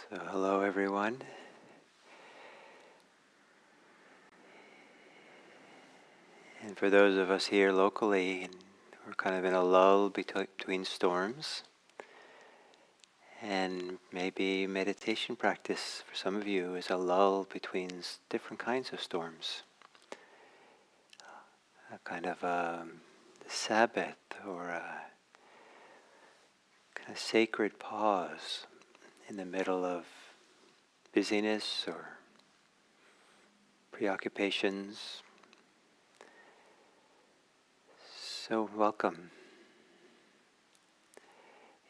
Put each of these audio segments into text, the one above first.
So hello everyone. And for those of us here locally, we're kind of in a lull between storms. And maybe meditation practice for some of you is a lull between different kinds of storms. A kind of Sabbath or a kind of sacred pause in the middle of busyness or preoccupations. So welcome.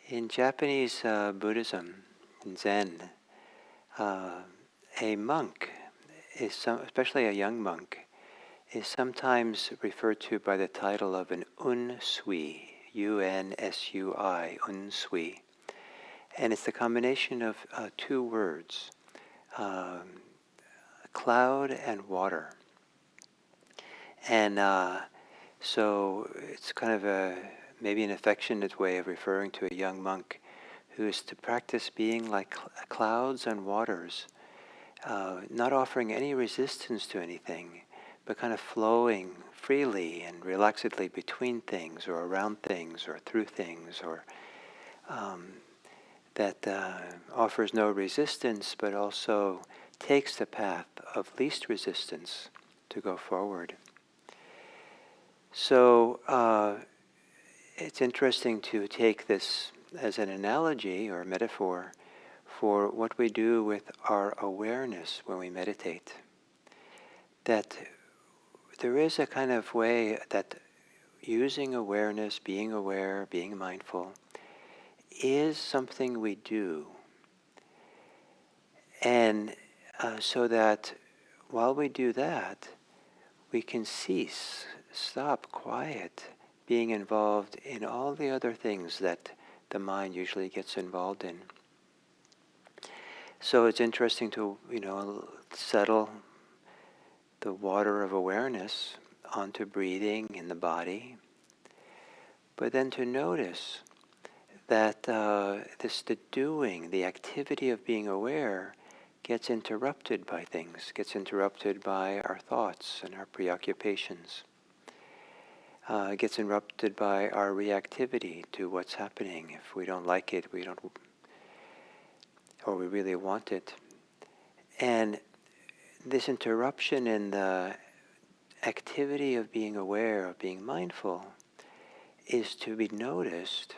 In Japanese Buddhism, in Zen, a monk especially a young monk, is sometimes referred to by the title of an unsui, U-N-S-U-I, unsui. And it's the combination of two words, cloud and water. And so it's kind of maybe an affectionate way of referring to a young monk who is to practice being like clouds and waters, not offering any resistance to anything, but kind of flowing freely and relaxedly between things or around things or through things, or that offers no resistance but also takes the path of least resistance to go forward. So it's interesting to take this as an analogy or metaphor for what we do with our awareness when we meditate. That there is a kind of way that using awareness, being aware, being mindful, is something we do. And so that while we do that, we can stop, quiet, being involved in all the other things that the mind usually gets involved in. So it's interesting to, settle the water of awareness onto breathing in the body, but then to notice that the doing, the activity of being aware gets interrupted by things, gets interrupted by our thoughts and our preoccupations, gets interrupted by our reactivity to what's happening. If we don't like it, or we really want it. And this interruption in the activity of being aware, of being mindful, is to be noticed,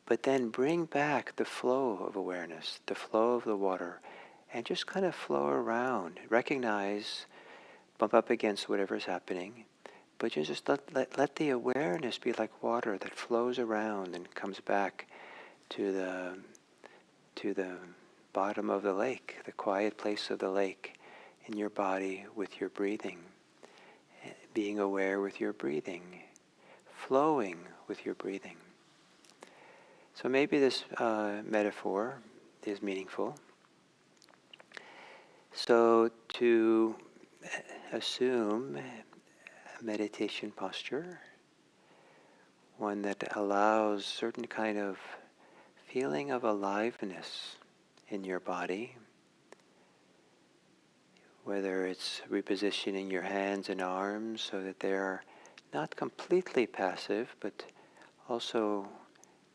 but then bring back the flow of awareness, the flow of the water, and just kind of flow around. Recognize, bump up against whatever's happening, but you just let the awareness be like water that flows around and comes back to the bottom of the lake, the quiet place of the lake, in your body with your breathing, being aware with your breathing, flowing with your breathing. So maybe this metaphor is meaningful. So to assume a meditation posture, one that allows certain kind of feeling of aliveness in your body, whether it's repositioning your hands and arms so that they're not completely passive, but also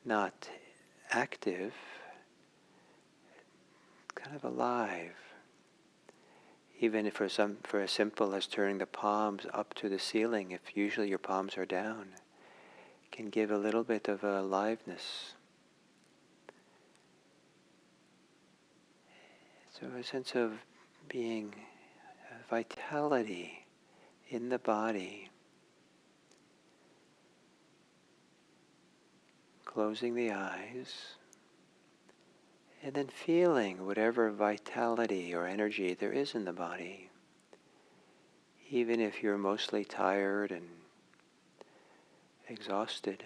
not active, kind of alive. Even if for as simple as turning the palms up to the ceiling, if usually your palms are down, can give a little bit of aliveness. So a sense of being vitality in the body. Closing the eyes, and then feeling whatever vitality or energy there is in the body, even if you're mostly tired and exhausted.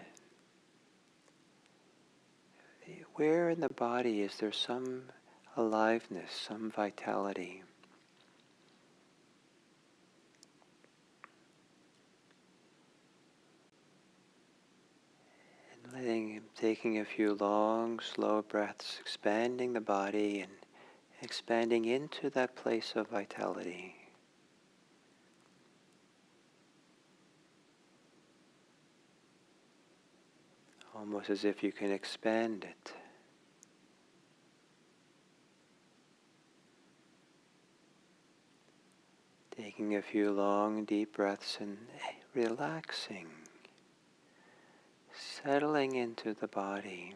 Where in the body is there some aliveness, some vitality? And letting taking a few long, slow breaths, expanding the body and expanding into that place of vitality. Almost as if you can expand it. Taking a few long, deep breaths and relaxing, settling into the body.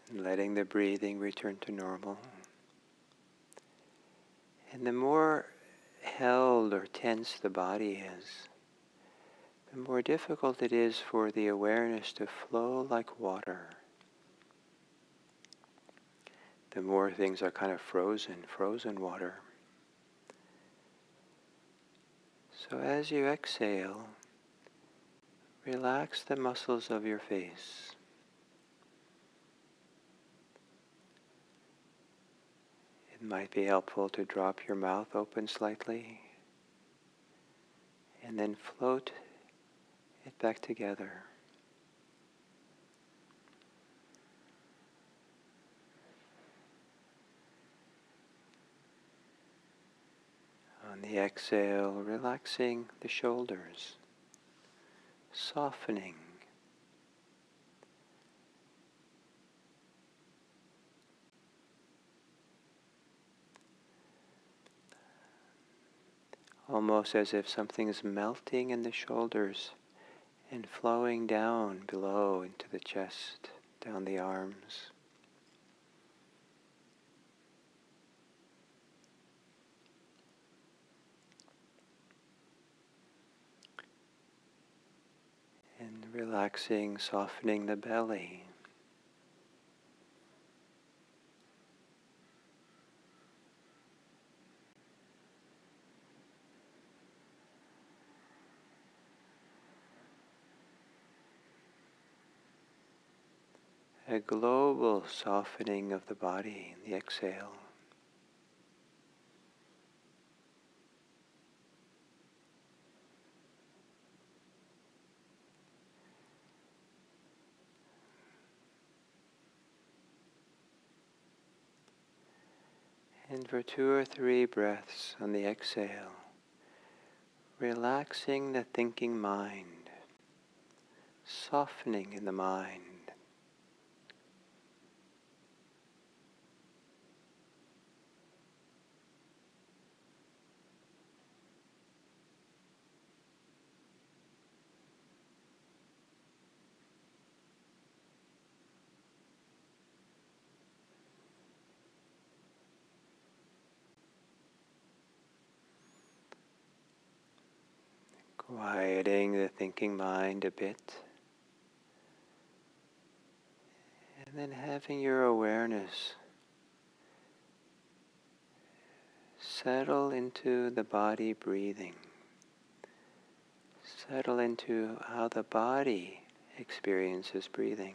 And letting the breathing return to normal. And the more held or tense the body is, the more difficult it is for the awareness to flow like water. The more things are kind of frozen water. So as you exhale, relax the muscles of your face. It might be helpful to drop your mouth open slightly and then float it back together. On the exhale, relaxing the shoulders, softening. Almost as if something is melting in the shoulders and flowing down below into the chest, down the arms. And relaxing, softening the belly. A global softening of the body in the exhale. And for 2 or 3 breaths on the exhale, relaxing the thinking mind, softening in the mind. Quieting the thinking mind a bit. And then having your awareness settle into the body breathing. Settle into how the body experiences breathing.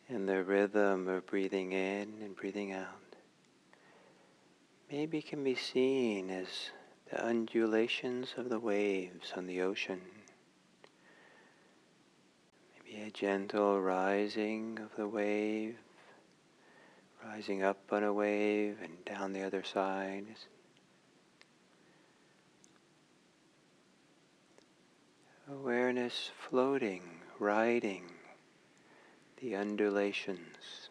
and the rhythm of breathing in and breathing out maybe can be seen as the undulations of the waves on the ocean. Maybe a gentle rising of the wave, rising up on a wave and down the other side. Awareness floating, riding the undulations.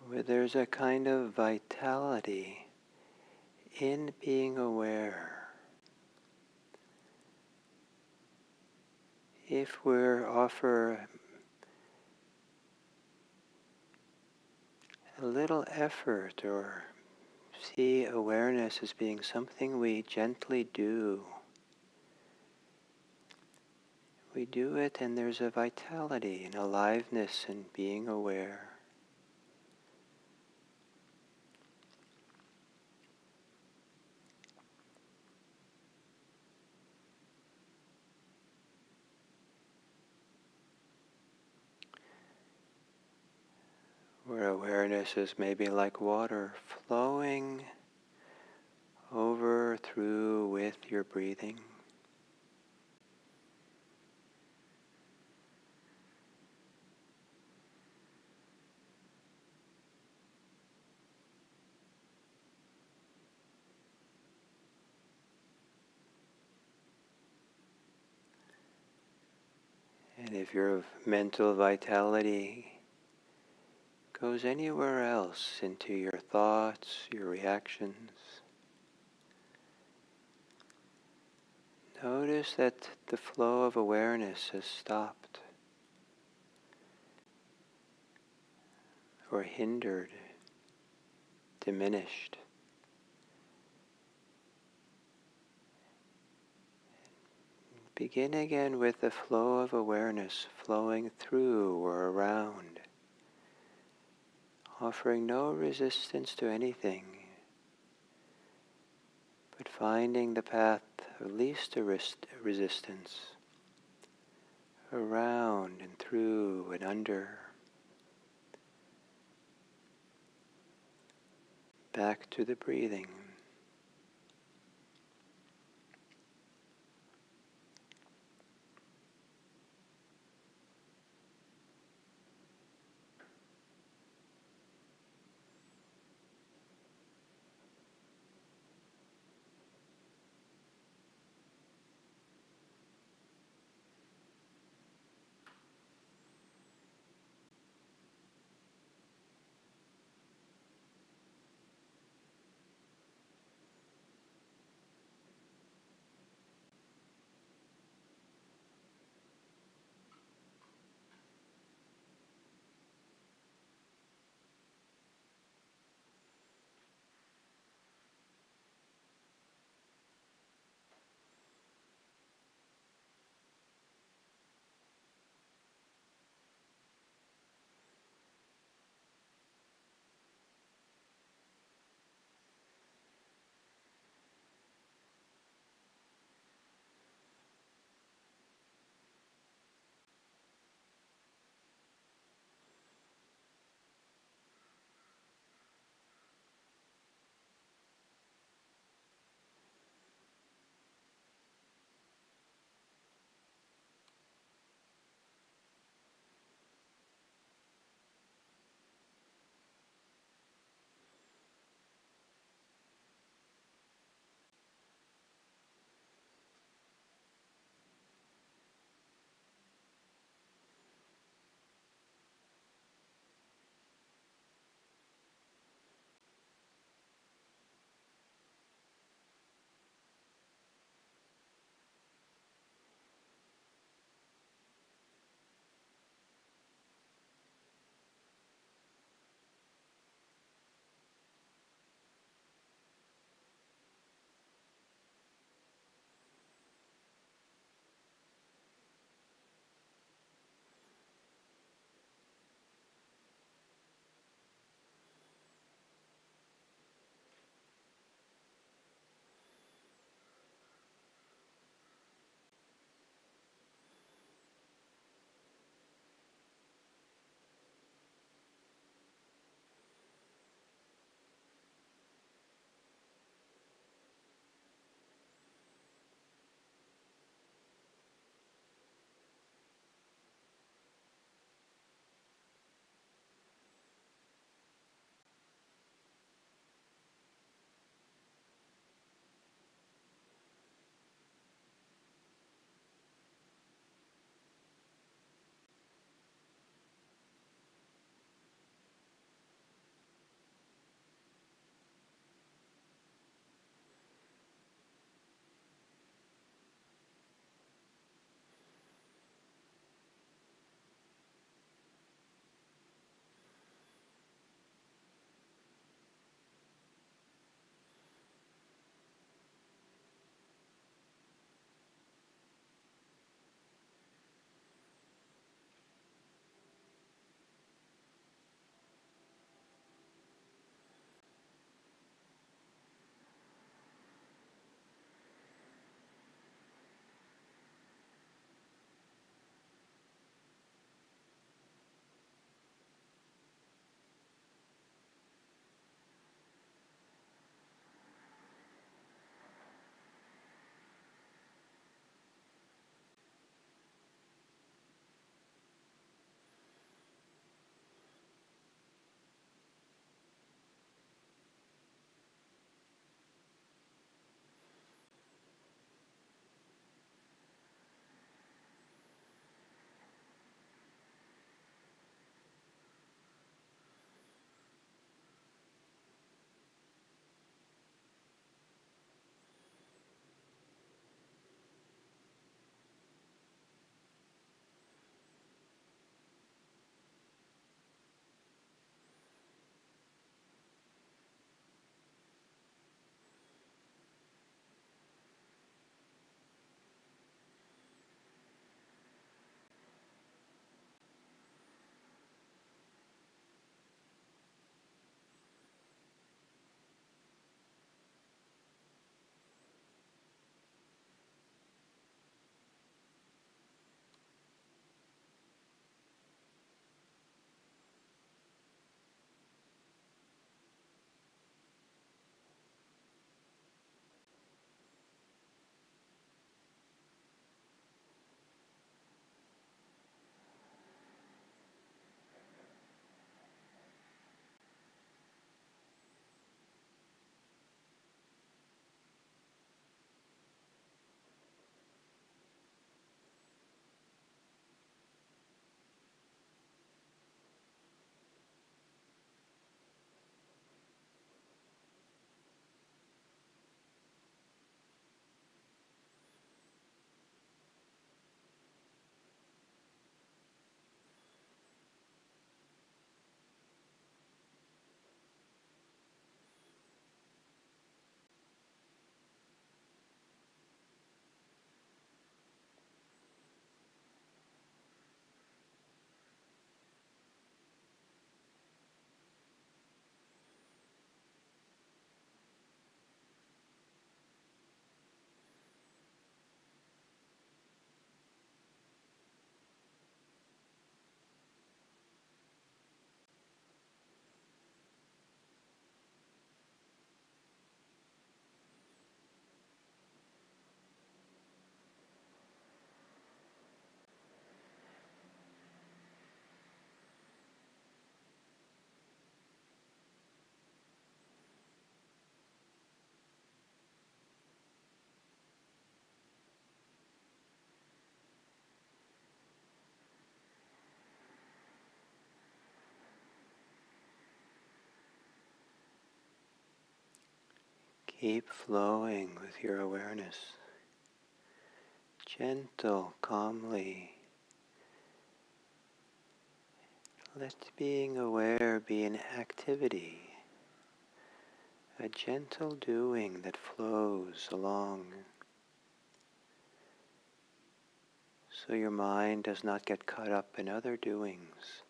Where there's a kind of vitality in being aware. If we're offer a little effort or see awareness as being something we gently do, we do it and there's a vitality and aliveness in being aware. Where awareness is maybe like water flowing over, through, with your breathing. And if your mental vitality goes anywhere else into your thoughts, your reactions, notice that the flow of awareness has stopped or hindered, diminished. Begin again with the flow of awareness flowing through or around, offering no resistance to anything, but finding the path of least resistance, around and through and under, back to the breathing. Keep flowing with your awareness. Gentle, calmly. Let being aware be an activity, a gentle doing that flows along, so your mind does not get caught up in other doings.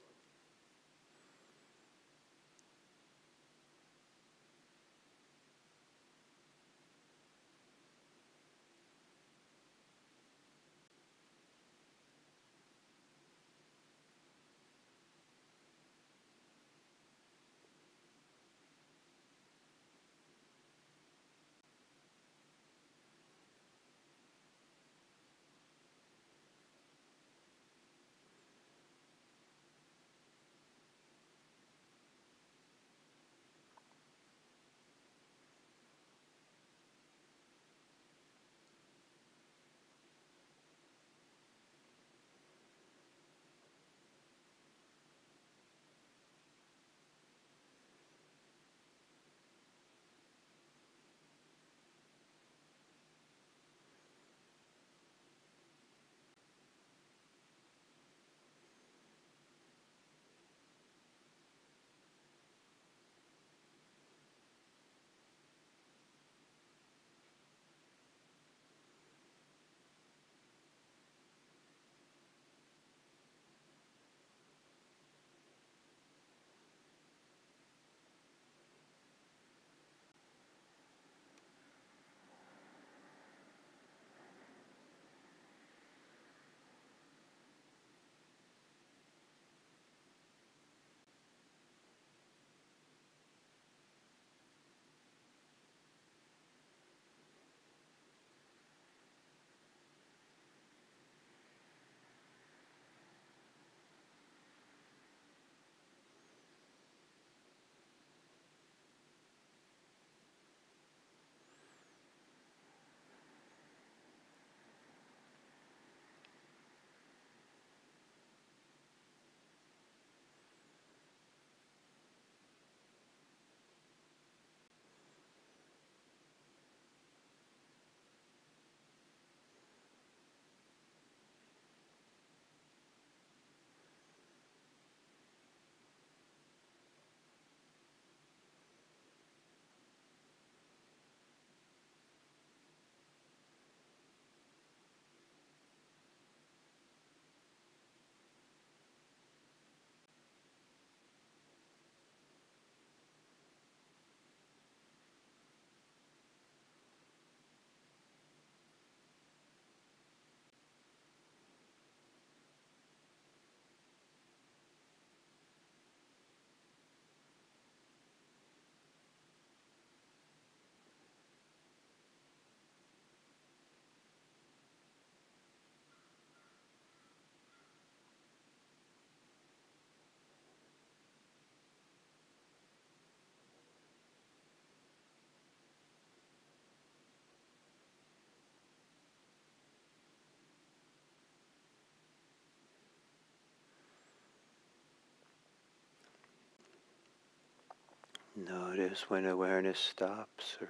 Notice when awareness stops or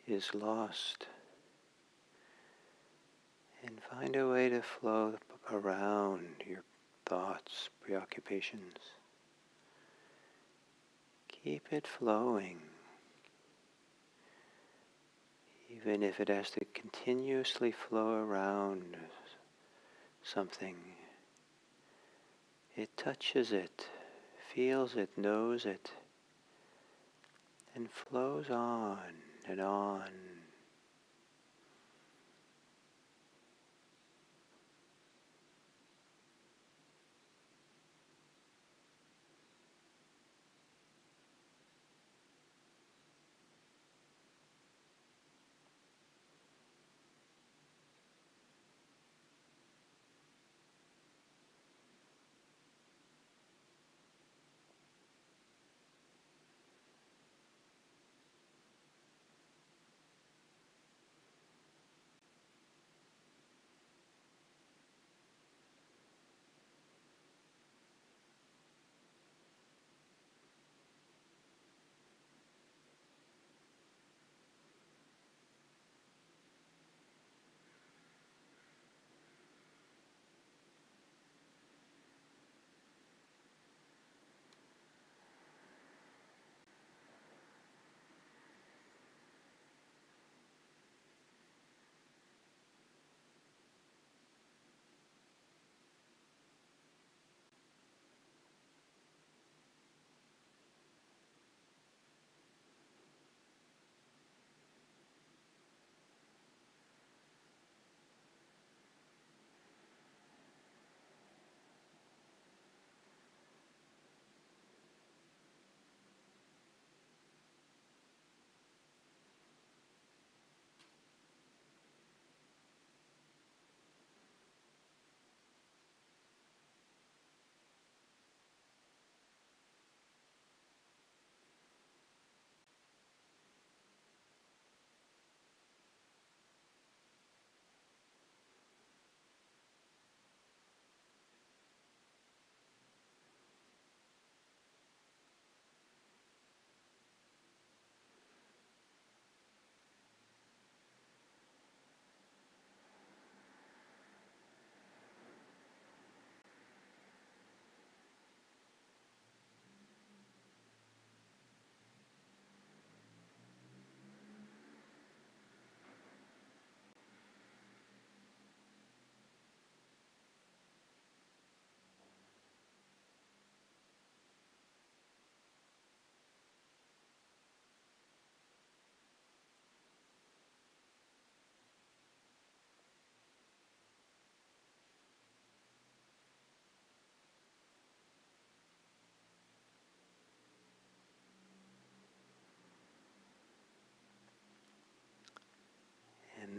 is lost, and find a way to flow around your thoughts, preoccupations. Keep it flowing, even if it has to continuously flow around something. It touches it, feels it, knows it, and flows on and on.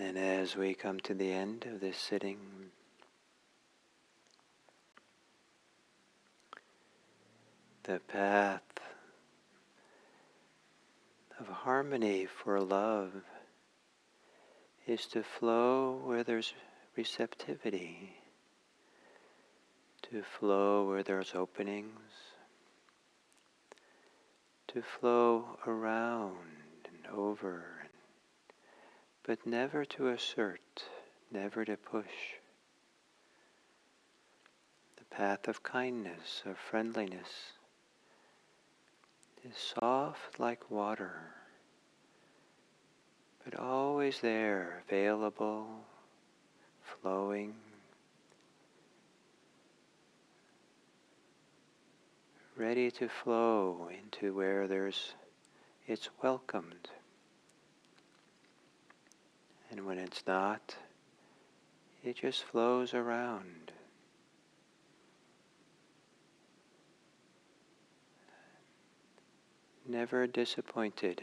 And as we come to the end of this sitting, the path of harmony for love is to flow where there's receptivity, to flow where there's openings, to flow around and over, but never to assert, never to push. The path of kindness, of friendliness, is soft like water, but always there, available, flowing, ready to flow into where it's welcomed. And when it's not, it just flows around. Never disappointed.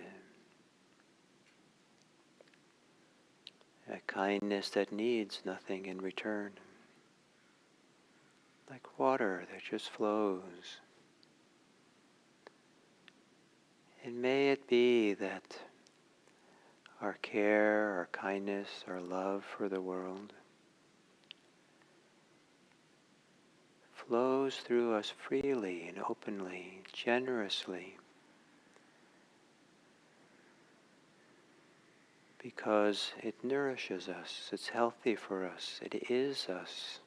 A kindness that needs nothing in return. Like water that just flows. And may it be that our care, our kindness, our love for the world flows through us freely and openly, generously, because it nourishes us, it's healthy for us, it is us.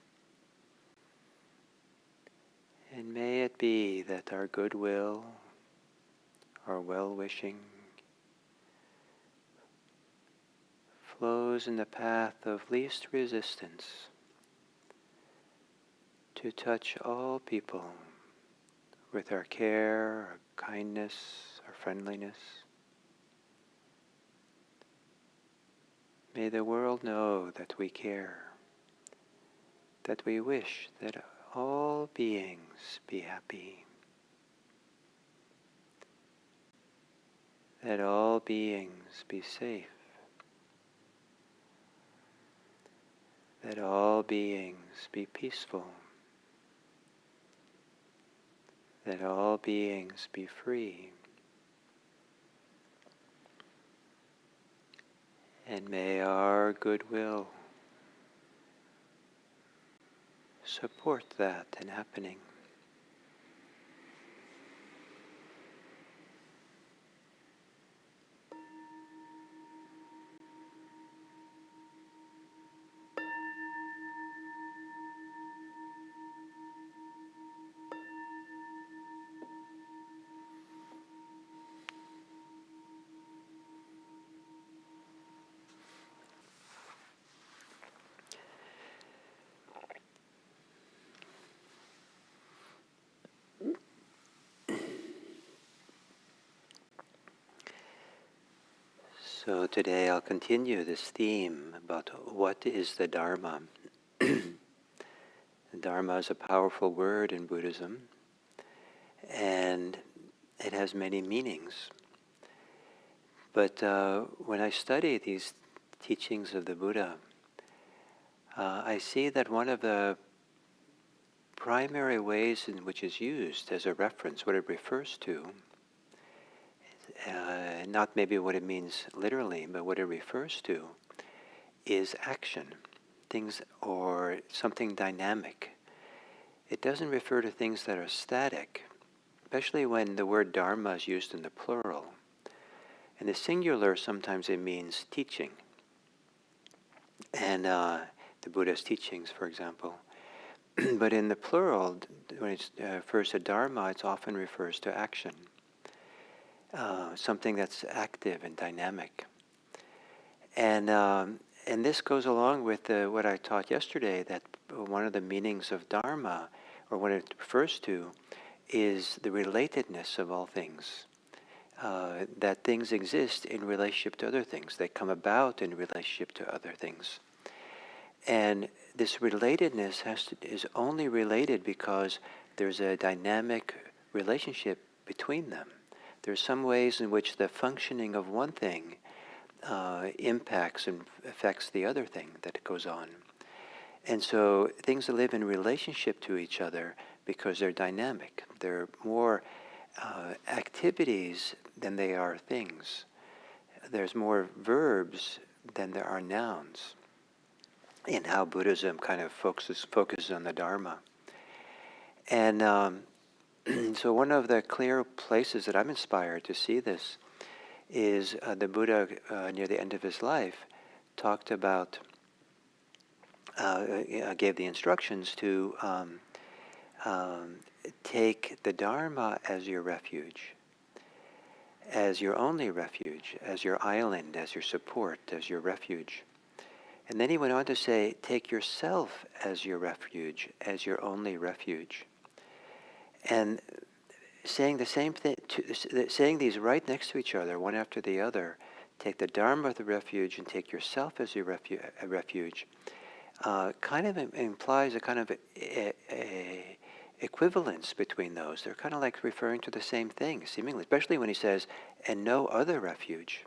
And may it be that our goodwill, our well-wishing, flows in the path of least resistance to touch all people with our care, our kindness, our friendliness. May the world know that we care, that we wish that all beings be happy, that all beings be safe, that all beings be peaceful, that all beings be free. And may our goodwill support that in happening. So today I'll continue this theme about what is the Dharma. The Dharma is a powerful word in Buddhism, and it has many meanings. But when I study these teachings of the Buddha, I see that one of the primary ways in which it's used as a reference, what it refers to, not maybe what it means literally, but what it refers to, is action, things or something dynamic. It doesn't refer to things that are static, especially when the word Dharma is used in the plural. In the singular, sometimes it means teaching. And the Buddha's teachings, for example. But in the plural, when it refers to Dharma, it often refers to action. Something that's active and dynamic. And this goes along with what I taught yesterday, that one of the meanings of Dharma, or what it refers to, is the relatedness of all things. That things exist in relationship to other things. They come about in relationship to other things. And this relatedness is only related because there's a dynamic relationship between them. There's some ways in which the functioning of one thing impacts and affects the other thing that goes on. And so things live in relationship to each other because they're dynamic. They're more activities than they are things. There's more verbs than there are nouns in how Buddhism kind of focuses on the Dharma. And so one of the clear places that I'm inspired to see this is the Buddha near the end of his life talked about, gave the instructions to take the Dharma as your refuge, as your only refuge, as your island, as your support, as your refuge. And then he went on to say, take yourself as your refuge, as your only refuge. And saying the same thing, saying these right next to each other, one after the other, take the Dharma as the refuge and take yourself as your refuge, kind of implies a kind of a equivalence between those. They're kind of like referring to the same thing, seemingly, especially when he says, and no other refuge.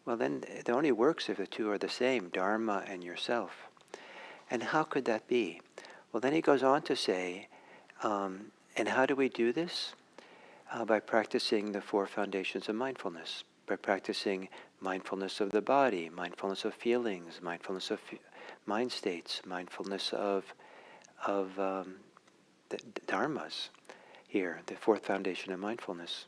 Well, then it only works if the two are the same, Dharma and yourself. And how could that be? Well, then he goes on to say, and how do we do this? By practicing the 4 foundations of mindfulness, by practicing mindfulness of the body, mindfulness of feelings, mindfulness of mind states, mindfulness of the dharmas here, the 4th foundation of mindfulness.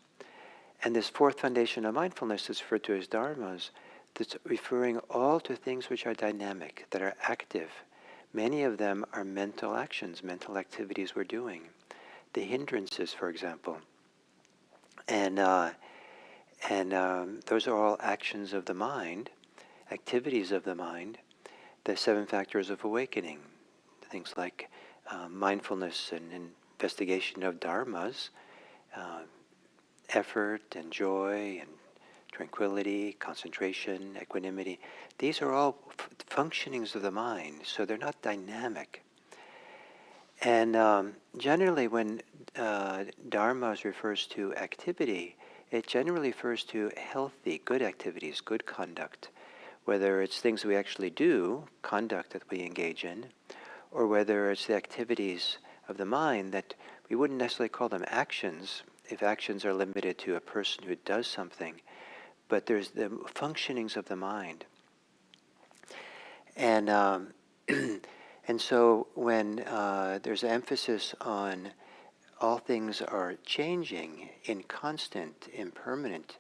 And this 4th foundation of mindfulness is referred to as dharmas, that's referring all to things which are dynamic, that are active. Many of them are mental actions, mental activities we're doing. The hindrances, for example. And those are all actions of the mind, activities of the mind, the 7 factors of awakening, things like mindfulness and investigation of dharmas, effort and joy and tranquility, concentration, equanimity. These are all functionings of the mind, so they're not dynamic. And generally when dharmas refers to activity, it generally refers to healthy, good activities, good conduct, whether it's things we actually do, conduct that we engage in, or whether it's the activities of the mind that we wouldn't necessarily call them actions, if actions are limited to a person who does something, but there's the functionings of the mind. And and so when there's emphasis on all things are changing, inconstant, impermanent,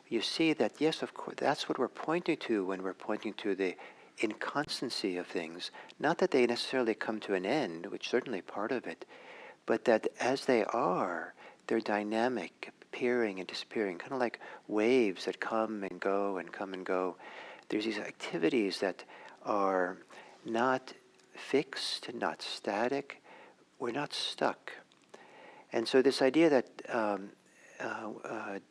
you see that, yes, of course, that's what we're pointing to when we're pointing to the inconstancy of things. Not that they necessarily come to an end, which certainly part of it, but that as they are, they're dynamic, appearing and disappearing, kind of like waves that come and go and come and go. There's these activities that are not fixed, not static. We're not stuck. And so this idea that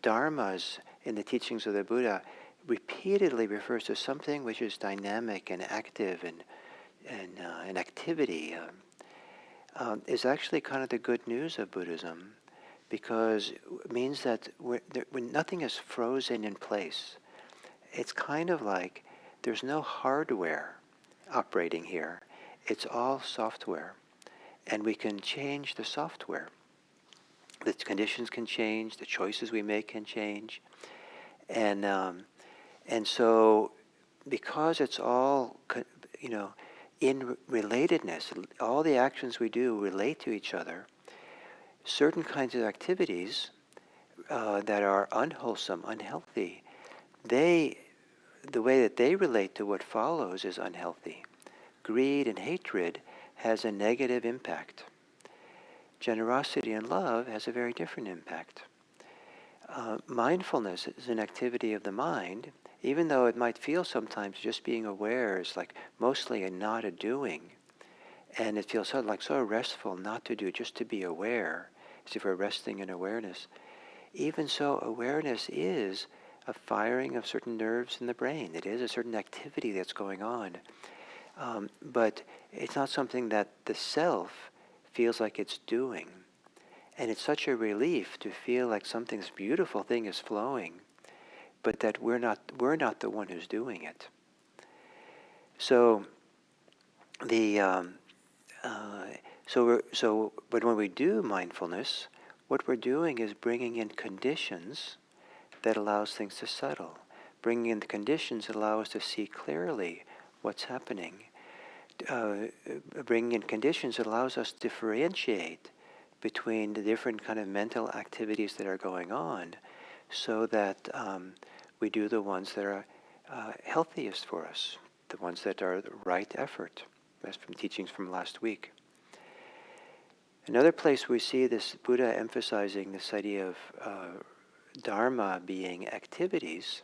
dharmas in the teachings of the Buddha repeatedly refers to something which is dynamic and active and activity is actually kind of the good news of Buddhism, because it means that when nothing is frozen in place, it's kind of like there's no hardware operating here. It's all software. And we can change the software. The conditions can change, the choices we make can change. And so because it's all, in relatedness, all the actions we do relate to each other, certain kinds of activities that are unwholesome, unhealthy, the way that they relate to what follows is unhealthy. Greed and hatred has a negative impact. Generosity and love has a very different impact. Mindfulness is an activity of the mind, even though it might feel sometimes just being aware is like mostly a not a doing. And it feels so restful not to do, just to be aware, as if we're resting in awareness. Even so, awareness is a firing of certain nerves in the brain. It is a certain activity that's going on. But it's not something that the self feels like it's doing. And it's such a relief to feel like this beautiful thing is flowing. but that we're not the one who's doing it. So the but when we do mindfulness, what we're doing is bringing in conditions that allows things to settle. Bringing in the conditions that allow us to see clearly what's happening. Bringing in conditions that allows us to differentiate between the different kind of mental activities that are going on, so that we do the ones that are healthiest for us, the ones that are the right effort. That's from teachings from last week. Another place we see this Buddha emphasizing this idea of Dharma being activities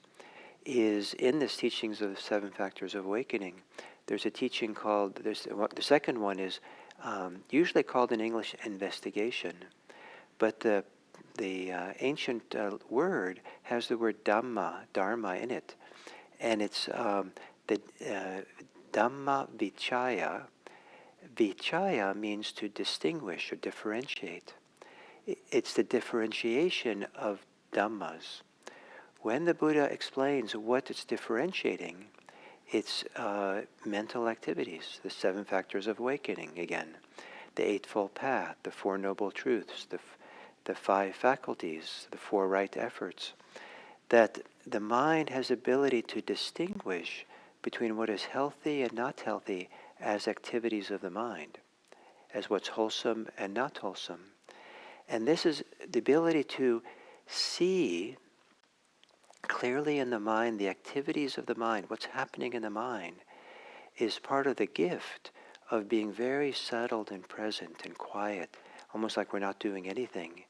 is in this teachings of the 7 factors of awakening. There's a teaching called, the second one is usually called in English investigation, but the ancient word has the word Dharma in it, and it's the Dhamma Vichaya. Vichaya means to distinguish or differentiate. It's the differentiation of Dhammas. When the Buddha explains what it's differentiating, it's mental activities, the 7 factors of awakening again, the Eightfold Path, the 4 Noble Truths, the 5 faculties, the 4 right efforts, that the mind has ability to distinguish between what is healthy and not healthy as activities of the mind, as what's wholesome and not wholesome. And this is the ability to see clearly in the mind the activities of the mind, what's happening in the mind, is part of the gift of being very settled and present and quiet, almost like we're not doing anything.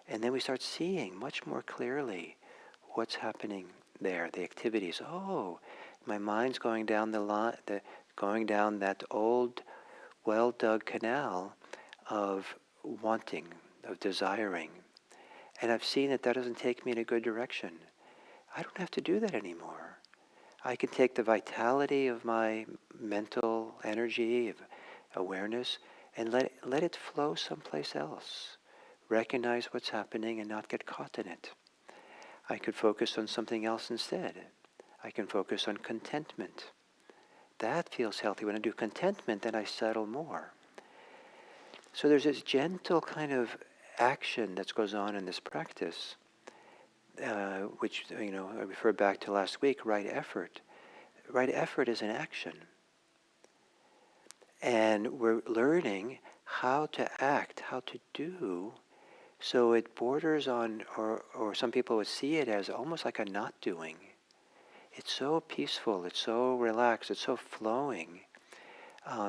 And then we start seeing much more clearly what's happening there, the activities. Oh, my mind's going down going down that old, well-dug canal of wanting, of desiring. And I've seen that doesn't take me in a good direction. I don't have to do that anymore. I can take the vitality of my mental energy, of awareness, and let it flow someplace else. Recognize what's happening and not get caught in it. I could focus on something else instead. I can focus on contentment. That feels healthy. When I do contentment, then I settle more. So there's this gentle kind of action that goes on in this practice, which, I refer back to last week, right effort. Right effort is an action. And we're learning how to act, how to do, so it borders on, or some people would see it as almost like a not doing. It's so peaceful, it's so relaxed, it's so flowing.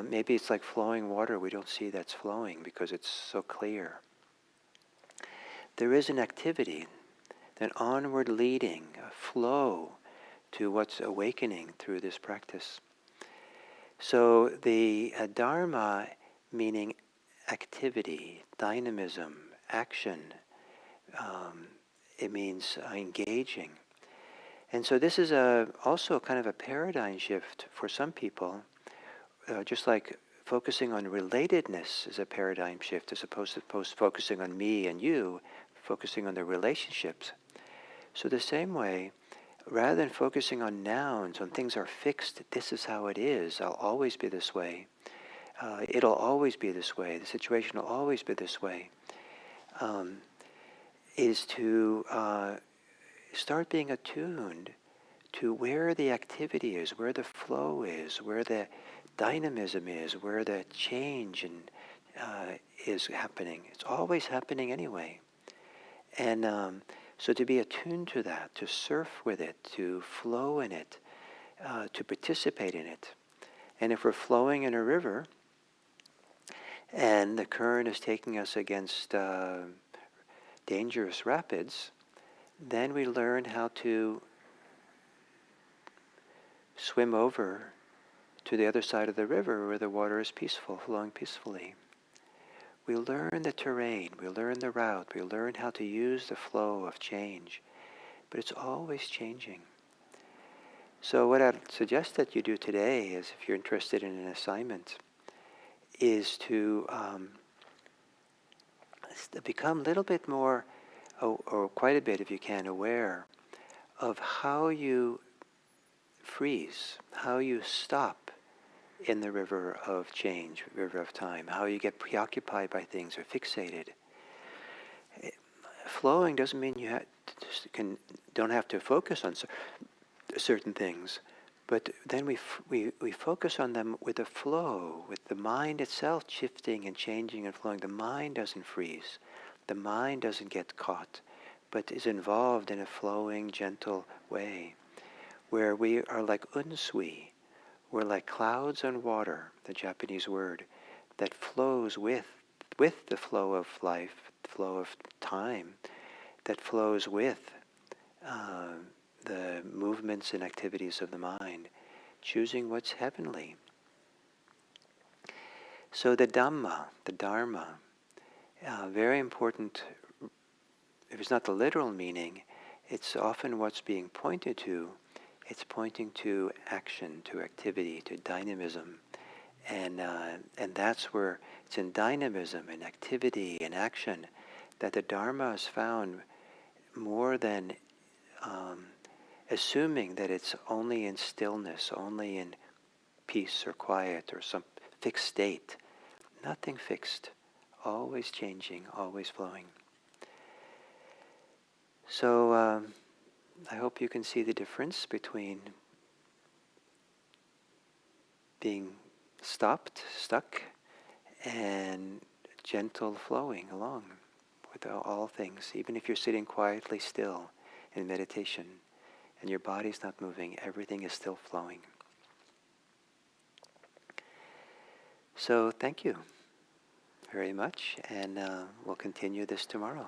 Maybe it's like flowing water. We don't see that's flowing because it's so clear. There is an activity, an onward leading, a flow to what's awakening through this practice. So the Dharma, meaning activity, dynamism, action, it means engaging. And so this is also kind of a paradigm shift for some people, just like focusing on relatedness is a paradigm shift as opposed to focusing on me and you, focusing on the relationships. So the same way, rather than focusing on nouns, on things are fixed, this is how it is, I'll always be this way, it'll always be this way, the situation will always be this way, is to start being attuned to where the activity is, where the flow is, where the dynamism is, where the change is happening. It's always happening anyway. And so to be attuned to that, to surf with it, to flow in it, to participate in it. And if we're flowing in a river and the current is taking us against dangerous rapids, then we learn how to swim over to the other side of the river where the water is peaceful, flowing peacefully. We learn the terrain, we learn the route, we learn how to use the flow of change, but it's always changing. So what I'd suggest that you do today is, if you're interested in an assignment, is to become a little bit more, or quite a bit if you can, aware of how you freeze, how you stop in the river of change, river of time, how you get preoccupied by things or fixated. Flowing doesn't mean you don't have to focus on certain things, but then we focus on them with a flow, with the mind itself shifting and changing and flowing. The mind doesn't freeze. The mind doesn't get caught, but is involved in a flowing, gentle way, where we are like unsui. We're like clouds on water, the Japanese word, that flows with the flow of life, the flow of time, that flows with the movements and activities of the mind, choosing what's heavenly. So the Dhamma, the Dharma, very important. If it's not the literal meaning, it's often what's being pointed to. It's pointing to action, to activity, to dynamism. And that's where it's in dynamism, in activity, in action, that the Dharma is found more than assuming that it's only in stillness, only in peace or quiet or some fixed state. Nothing fixed, always changing, always flowing. So I hope you can see the difference between being stopped, stuck, and gentle flowing along with all things. Even if you're sitting quietly still in meditation and your body's not moving, everything is still flowing. So thank you very much, and we'll continue this tomorrow.